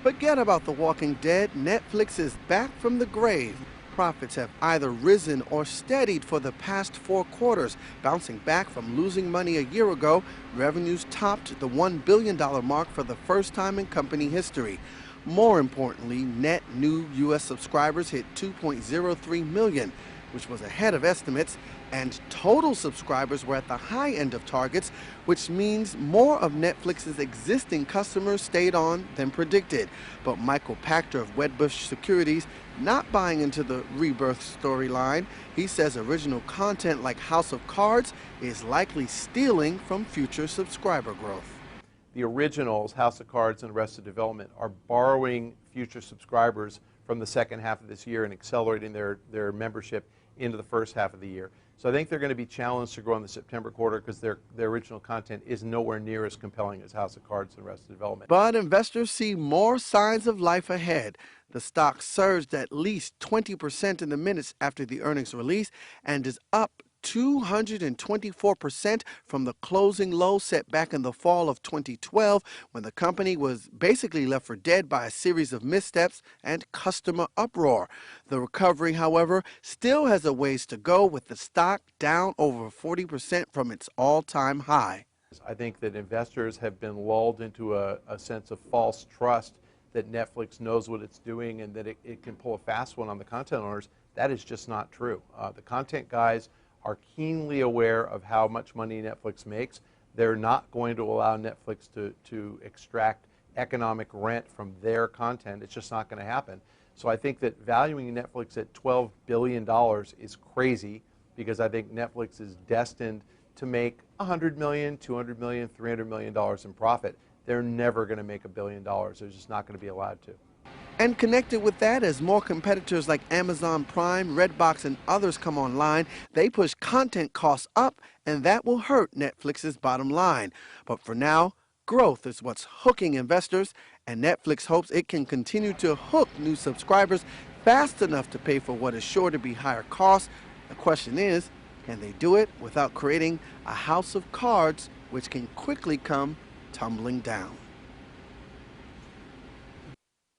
Forget about The Walking Dead. Netflix is back from the grave. Profits have either risen or steadied for the past 4 quarters, bouncing back from losing money a year ago. Revenues topped the $1 billion mark for the first time in company history. More importantly, net new U.S. subscribers hit 2.03 million, which was ahead of estimates, and total subscribers were at the high end of targets, which means more of Netflix's existing customers stayed on than predicted. But Michael Pachter of Wedbush Securities not buying into the rebirth storyline. He says original content like House of Cards is likely stealing from future subscriber growth. The originals, House of Cards and Arrested Development, are borrowing future subscribers from the second half of this year and accelerating their membership into the first half of the year. So I think they're going to be challenged to grow in the September quarter because their original content is nowhere near as compelling as House of Cards and Arrested Development. But investors see more signs of life ahead. The stock surged at least 20% in the minutes after the earnings release and is up 224% from the closing low set back in the fall of 2012, when the company was basically left for dead by a series of missteps and customer uproar. The recovery, however, still has a ways to go, with the stock down over 40% from its all-time high. I think that investors have been lulled into a sense of false trust that Netflix knows what it's doing and that it can pull a fast one on the content owners. That is just not true. The content guys are keenly aware of how much money Netflix makes. They're not going to allow Netflix to extract economic rent from their content. It's just not going to happen. So I think that valuing Netflix at $12 billion is crazy, because I think Netflix is destined to make $100 million, $200 million, $300 million in profit. They're never going to make $1 billion. They're just not going to be allowed to. And connected with that, as more competitors like Amazon Prime, Redbox, and others come online, they push content costs up, and that will hurt Netflix's bottom line. But for now, growth is what's hooking investors, and Netflix hopes it can continue to hook new subscribers fast enough to pay for what is sure to be higher costs. The question is, can they do it without creating a house of cards which can quickly come tumbling down?